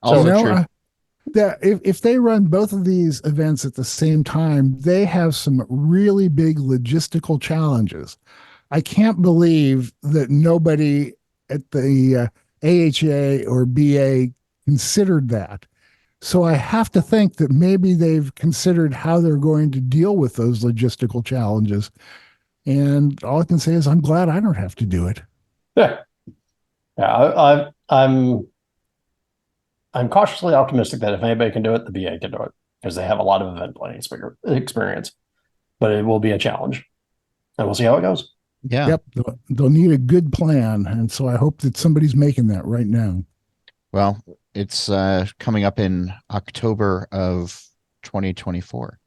Also true. That if they run both of these events at the same time, they have some really big logistical challenges. I can't believe that nobody at the AHA or BA considered that. So I have to think that maybe they've considered how they're going to deal with those logistical challenges. And all I can say is I'm glad I don't have to do it. Yeah. I'm cautiously optimistic that if anybody can do it, the BA can do it, because they have a lot of event planning experience. But it will be a challenge, and we'll see how it goes. Yeah. Yep. They'll need a good plan. And so I hope that somebody's making that right now. Well, it's coming up in October of 2024.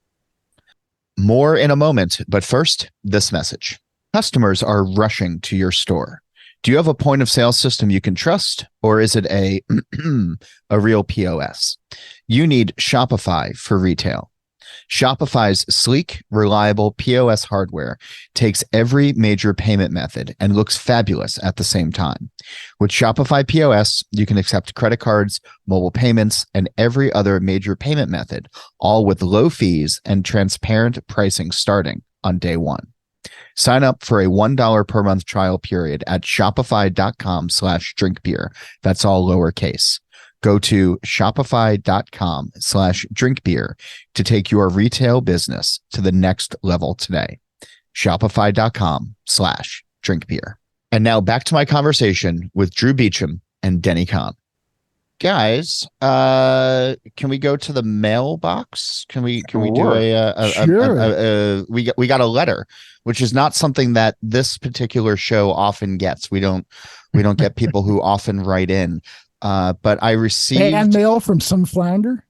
More in a moment, but first, this message. Customers are rushing to your store. Do you have a point of sale system you can trust, or is it a real POS? You need Shopify for retail. Shopify's sleek, reliable POS hardware takes every major payment method and looks fabulous at the same time. With Shopify POS, you can accept credit cards, mobile payments, and every other major payment method, all with low fees and transparent pricing starting on day one. Sign up for a $1 per month trial period at shopify.com/drinkbeer. That's all lowercase. Go to shopify.com/drinkbeer to take your retail business to the next level today. Shopify.com/drinkbeer. And now back to my conversation with Drew Beechum and Denny Conn. Guys, can we go to the mailbox? Can we do Sure. we got a letter, which is not something that this particular show often gets. We don't get people who often write in. But I received mail from some flounder.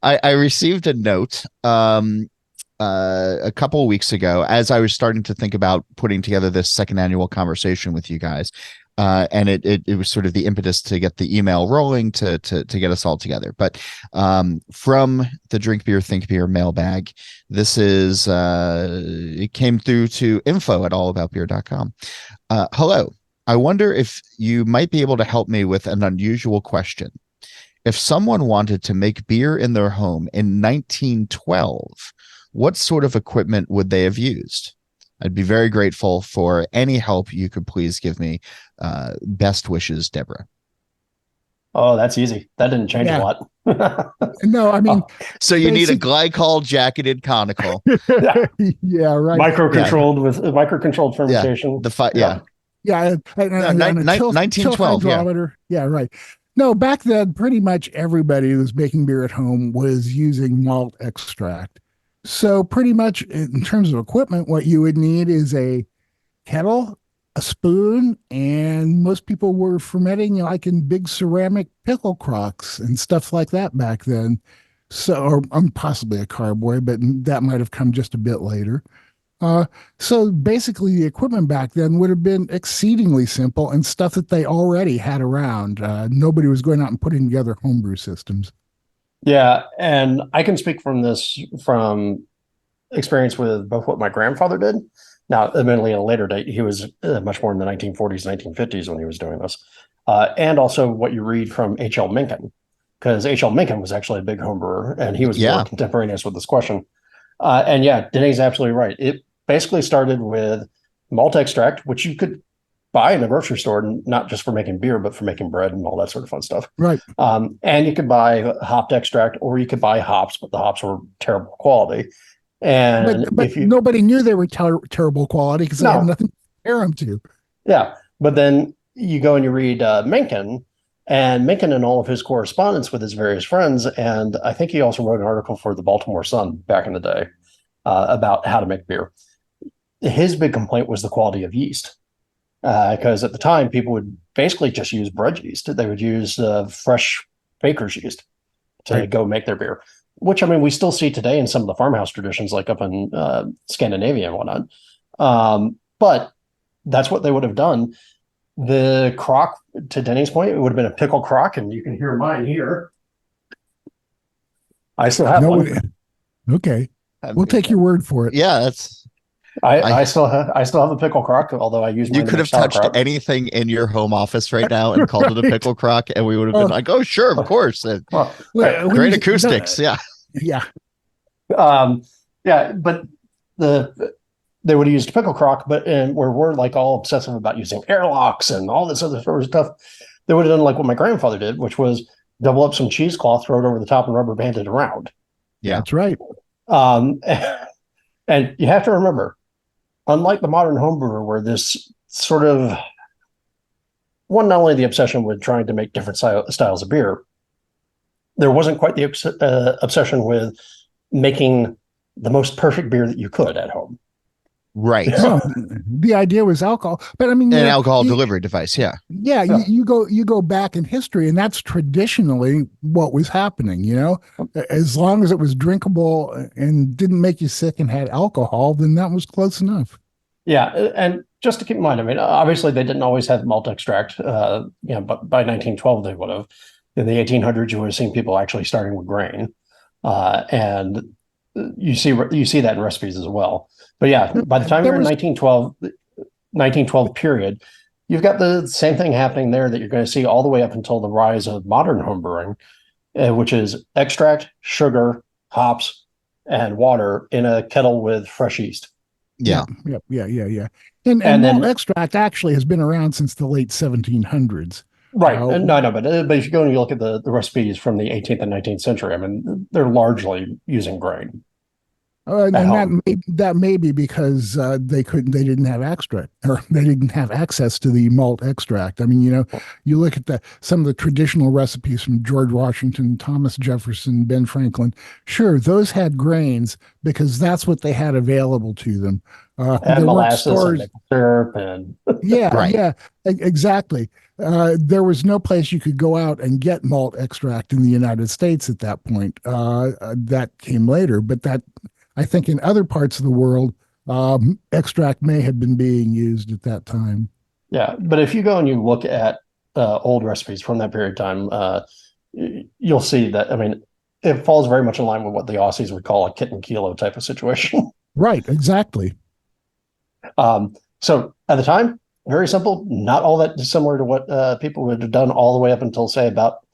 I received a note a couple of weeks ago as I was starting to think about putting together this second annual conversation with you guys. And it was sort of the impetus to get the email rolling to get us all together. But from the Drink Beer, Think Beer mailbag, this is it came through to info@allaboutbeer.com. Hello. I wonder if you might be able to help me with an unusual question. If someone wanted to make beer in their home in 1912, what sort of equipment would they have used? I'd be very grateful for any help you could please give me. Best wishes, Deborah. Oh, that's easy. That didn't change a lot. No, I mean, so you need a glycol jacketed conical. Yeah, right. Microcontrolled fermentation. Yeah, 1912. Yeah, right. No, back then, pretty much everybody who was making beer at home was using malt extract. So pretty much in terms of equipment, what you would need is a kettle, a spoon, and most people were fermenting like in big ceramic pickle crocks and stuff like that back then. So, or possibly a carboy, but that might have come just a bit later. So basically the equipment back then would have been exceedingly simple and stuff that they already had around. Nobody was going out and putting together homebrew systems. Yeah, and I can speak from experience with both what my grandfather did. Now, admittedly, at a later date, he was much more in the 1940s, 1950s when he was doing this, and also what you read from H.L. Mencken, because H.L. Mencken was actually a big home brewer, and he was more contemporaneous with this question. And yeah, Denny's absolutely right. It basically started with malt extract, which you could buy in a grocery store, not just for making beer, but for making bread and all that sort of fun stuff. Right. And you could buy hopped extract, or you could buy hops, but the hops were terrible quality. And but nobody knew they were terrible quality because they had nothing to compare them to. Yeah. But then you go and you read Mencken, and Mencken and all of his correspondence with his various friends. And I think he also wrote an article for the Baltimore Sun back in the day about how to make beer. His big complaint was the quality of yeast. Because at the time, people would basically just use bread yeast. They would use fresh baker's yeast to go make their beer, which, I mean, we still see today in some of the farmhouse traditions, like up in Scandinavia and whatnot. But that's what they would have done. The crock, to Denny's point, it would have been a pickle crock, and you can hear mine here. I still have one. Okay. We'll take your word for it. Yeah, that's... I still have a pickle crock, although I use. You could have touched anything in your home office right now and called it a pickle crock, and we would have been like, "Oh, sure, of course." Great acoustics, yeah. But they would have used a pickle crock, but where we're like all obsessive about using airlocks and all this other sort of stuff, they would have done like what my grandfather did, which was double up some cheesecloth, throw it over the top, and rubber band it around. Yeah, that's right. And you have to remember, unlike the modern homebrewer, where this sort of not only the obsession with trying to make different styles of beer, there wasn't quite the obsession with making the most perfect beer that you could at home. Right. Well, the idea was alcohol, but I mean, an alcohol delivery device. Yeah. You go back in history, and that's traditionally what was happening. As long as it was drinkable and didn't make you sick and had alcohol, then that was close enough. Yeah, and just to keep in mind, I mean, obviously they didn't always have malt extract. But by 1912 they would have. In the 1800s, you would have seen people actually starting with grain, and you see that in recipes as well. But yeah, by the time you're in 1912 period, you've got the same thing happening there that you're going to see all the way up until the rise of modern homebrewing, which is extract, sugar, hops, and water in a kettle with fresh yeast. Yeah. And malt extract actually has been around since the late 1700s. Right. No, but if you go and you look at the recipes from the 18th and 19th century, I mean, they're largely using grain. And that may be because they didn't have extract, or they didn't have access to the malt extract. I mean, you look at some of the traditional recipes from George Washington, Thomas Jefferson, Ben Franklin. Sure, those had grains because that's what they had available to them. And molasses and syrup and exactly. There was no place you could go out and get malt extract in the United States at that point. That came later, but that. I think in other parts of the world, extract may have been being used at that time. Yeah, but if you go and you look at old recipes from that period of time, you'll see that, I mean, it falls very much in line with what the Aussies would call a kit and kilo type of situation. Right, exactly. So at the time, very simple, not all that dissimilar to what people would have done all the way up until, say, about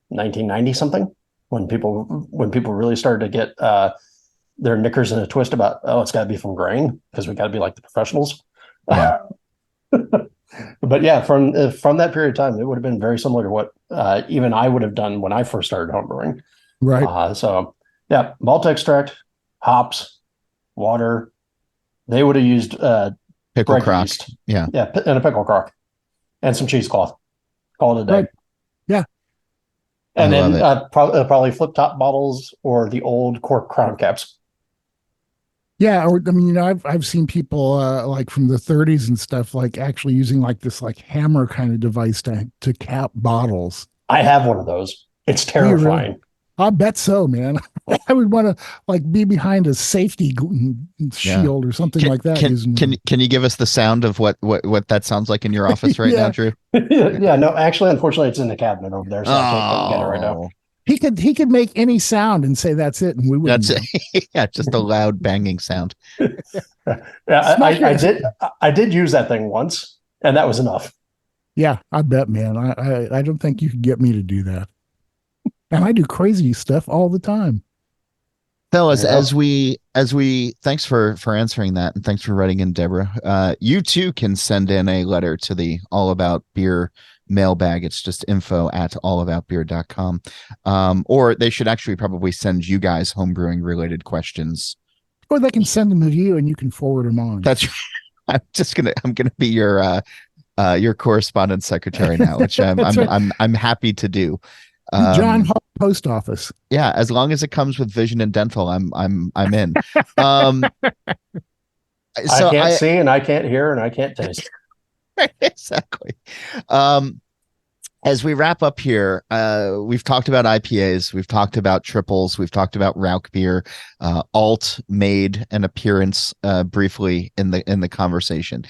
1990 something, when people really started to get their knickers in a twist about, it's got to be from grain because we got to be like the professionals. Yeah. But yeah, from that period of time, it would have been very similar to what even I would have done when I first started homebrewing. Right. So yeah, malt extract, hops, water. They would have used pickle crock. Yeast. Yeah, and a pickle crock, and some cheesecloth. Call it a day. Right. Yeah. And then probably flip top bottles or the old cork crown caps. Yeah, or I mean, I've seen people like from the 30s and stuff, like actually using like this like hammer kind of device to cap bottles. I have one of those. It's terrifying. Really? I bet so, man. I would want to like be behind a safety shield or something like that. Can you give us the sound of what that sounds like in your office right now, Drew? Yeah, no, actually, unfortunately, it's in the cabinet over there, so I can't get it right now. he could make any sound and say that's it, and we wouldn't That's know. it. Yeah, just a loud banging sound. Yeah, I did use that thing once, and that was enough. Yeah, I bet, man. I don't think you could get me to do that. And I do crazy stuff all the time. Fellas, Yeah. as we thanks for answering that, and thanks for writing in, Deborah. You too can send in a letter to the All About Beer mailbag. It's just info@allaboutbeer.com. Or they should actually probably send you guys homebrewing related questions. Or they can send them to you and you can forward them on. That's I'm gonna be your correspondence secretary now, which I'm happy to do. John Hall Post Office. Yeah, as long as it comes with vision and dental, I'm in. So I can't see, and I can't hear, and I can't taste. Exactly. As we wrap up here, we've talked about IPAs, we've talked about triples, we've talked about Rauk beer. Alt made an appearance briefly in the conversation.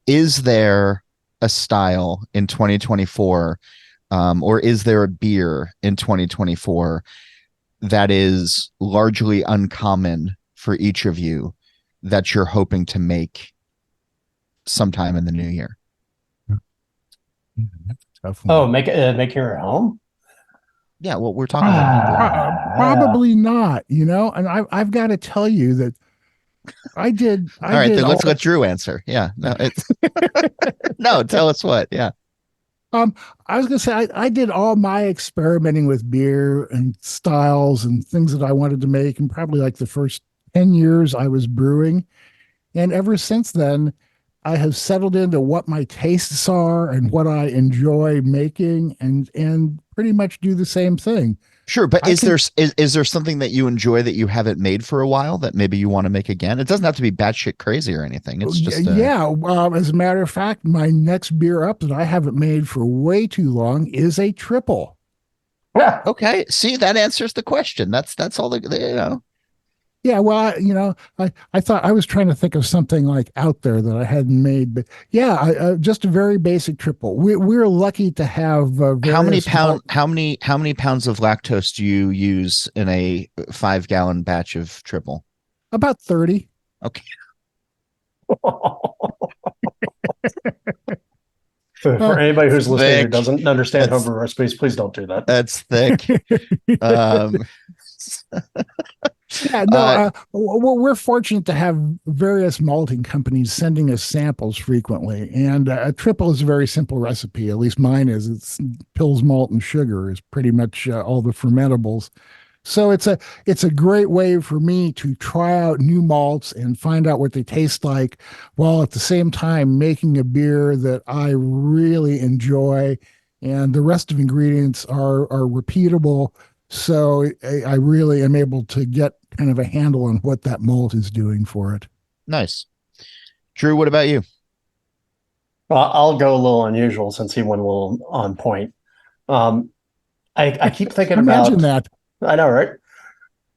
Is there a style in 2024, or is there a beer in 2024 that is largely uncommon for each of you that you're hoping to make sometime in the new year? Oh, make here at home? Yeah, well, we're talking about probably not, and I've got to tell you that I did. All right, then let's let Drew answer. Yeah, no, it's no. Tell us what. Yeah. I was gonna say I did all my experimenting with beer and styles and things that I wanted to make, and probably like the first 10 years I was brewing, and ever since then, I have settled into what my tastes are and what I enjoy making, and pretty much do the same thing. Sure, but is there something that you enjoy that you haven't made for a while that maybe you want to make again? It doesn't have to be batshit crazy or anything. It's just as a matter of fact, my next beer up that I haven't made for way too long is a triple. Yeah. Okay. See, that answers the question. That's all the. Yeah, well, I thought I was trying to think of something like out there that I hadn't made, but yeah, just a very basic triple. We're lucky to have how many pounds of lactose do you use in a 5-gallon batch of triple? About 30. Okay. For anybody who's listening who doesn't understand homebrew recipes, please don't do that. That's thick. Yeah, no, we're fortunate to have various malting companies sending us samples frequently, and a triple is a very simple recipe. At least mine is. It's pills, malt, and sugar is pretty much all the fermentables. So it's a great way for me to try out new malts and find out what they taste like, while at the same time making a beer that I really enjoy, and the rest of ingredients are repeatable. So I really am able to get kind of a handle on what that malt is doing for it. Nice. Drew, what about you? Well, I'll go a little unusual since he went a little on point. I keep thinking Imagine about that. I know, right?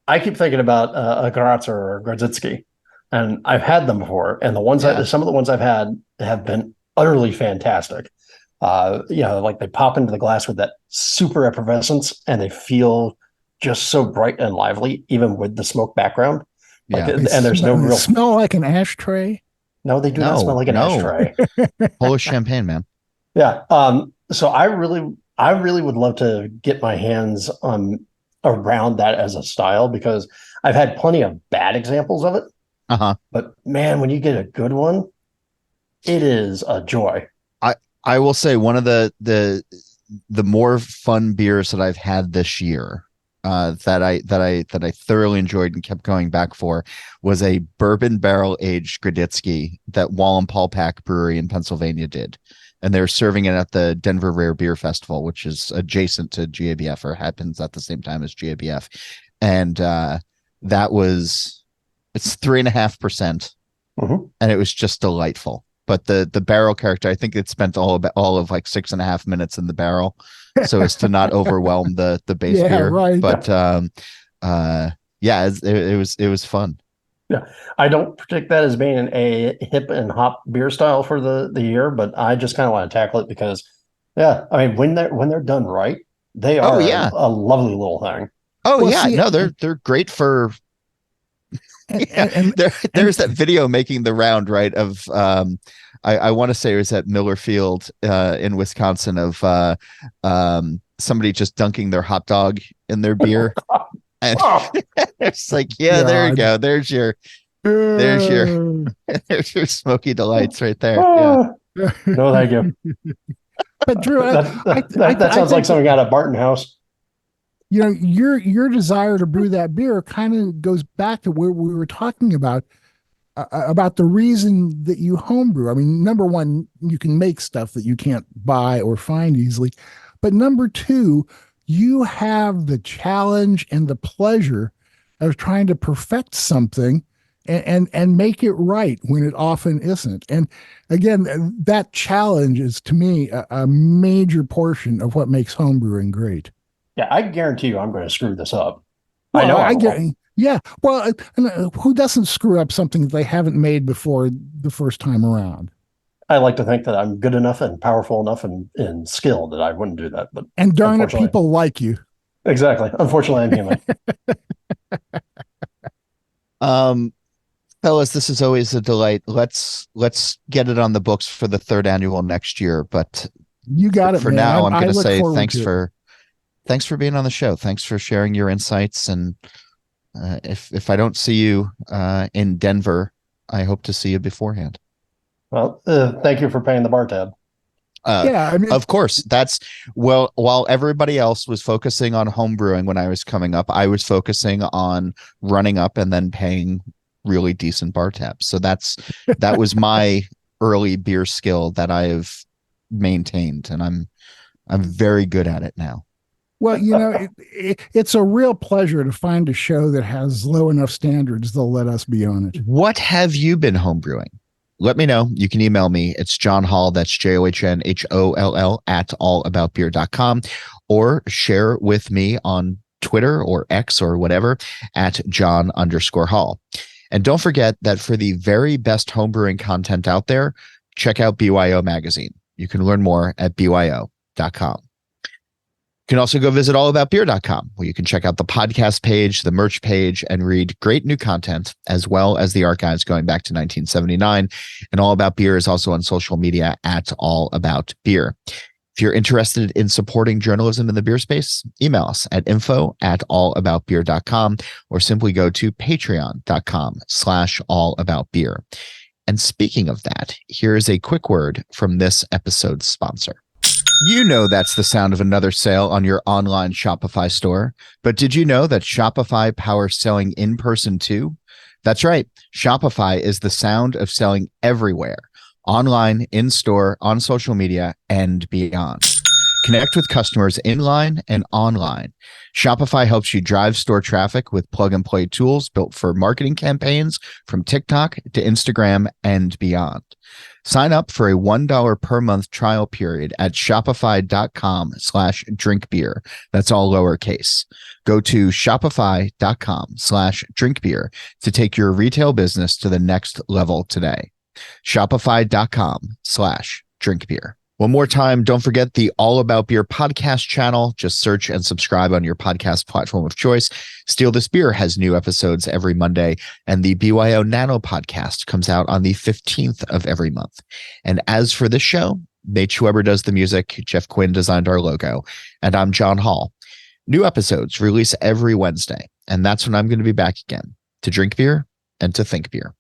I keep thinking about a Gratzer or a Grodzitsky, and I've had them before, and some of the ones I've had have been utterly fantastic. Like they pop into the glass with that super effervescence, and they feel just so bright and lively, even with the smoke background. Yeah. And there's no real smell like an ashtray. No, they do not smell like an ashtray. Polish champagne, man. Yeah. So I really would love to get my hands on around that as a style, because I've had plenty of bad examples of it. But man, when you get a good one, it is a joy. I will say one of the more fun beers that I've had this year, that I thoroughly enjoyed and kept going back for, was a bourbon barrel aged Grodzitsky that Wallenpaupack Brewery in Pennsylvania did, and they're serving it at the Denver Rare Beer Festival, which is adjacent to GABF, or happens at the same time as GABF, and it's 3.5%, and it was just delightful. But the barrel character, I think it spent all of like 6.5 minutes in the barrel, so as to not overwhelm the base beer. Right. But it was fun. Yeah, I don't predict that as being a hip and hop beer style for the year, but I just kind of want to tackle it because, yeah, I mean when they're done right, They Oh are yeah. a lovely little thing. Oh Well, yeah. see, No, they're great for yeah. There's that video making the round, right? Of I want to say it was at Miller Field in Wisconsin of somebody just dunking their hot dog in their beer. And Oh, it's like, yeah, there you God. go. There's your there's your smoky delights right there. Yeah. oh. No, thank you. But Drew, That I sounds like think something out of Barton House. your desire to brew that beer kind of goes back to where we were talking about the reason that you homebrew. I mean, number one, you can make stuff that you can't buy or find easily, but number two, you have the challenge and the pleasure of trying to perfect something and make it right when it often isn't. And again, that challenge is to me a major portion of what makes homebrewing great. Yeah, I guarantee you I'm going to screw this up. I Well, know I I get, will. yeah. Well, who doesn't screw up something that they haven't made before the first time around? I like to think that I'm good enough and powerful enough and skilled that I wouldn't do that. But And darn it, unfortunately, people like you. exactly. Unfortunately, I'm human. Um, fellas, this is always a delight. Let's get it on the books for the third annual next year. But You got it, for man. now, I'm I going to look say forward to it. thanks for being on the show. Thanks for sharing your insights. And if I don't see you in Denver, I hope to see you beforehand. Well, thank you for paying the bar tab. Yeah, I mean, Of course, while everybody else was focusing on home brewing when I was coming up, I was focusing on running up and then paying really decent bar tabs. So that was my early beer skill that I have maintained, and I'm very good at it now. well, it's a real pleasure to find a show that has low enough standards they'll let us be on it. What have you been home brewing? Let me know. You can email me. It's John Hall. That's JOHNHOLL at allaboutbeer.com, or share with me on Twitter or X or whatever at John_Hall. And don't forget that for the very best homebrewing content out there, check out BYO Magazine. You can learn more at BYO.com. You can also go visit allaboutbeer.com, where you can check out the podcast page, the merch page, and read great new content, as well as the archives going back to 1979. And All About Beer is also on social media at All About Beer. If you're interested in supporting journalism in the beer space, email us at info@allaboutbeer.com, or simply go to patreon.com/allaboutbeer. And speaking of that, here is a quick word from this episode's sponsor. You know that's the sound of another sale on your online Shopify store. But did you know that Shopify powers selling in person too? That's right. Shopify is the sound of selling everywhere, online, in store, on social media, and beyond. Connect with customers inline and online. Shopify helps you drive store traffic with plug and play tools built for marketing campaigns from TikTok to Instagram and beyond. Sign up for a $1 per month trial period at shopify.com/drinkbeer. That's all lowercase. Go to shopify.com/drinkbeer to take your retail business to the next level today. Shopify.com/drinkbeer. One more time, don't forget the All About Beer podcast channel. Just search and subscribe on your podcast platform of choice. Steal This Beer has new episodes every Monday, and the BYO Nano podcast comes out on the 15th of every month. And as for this show, Nate Schweber does the music, Jeff Quinn designed our logo, and I'm John Hall. New episodes release every Wednesday, and that's when I'm going to be back again to drink beer and to think beer.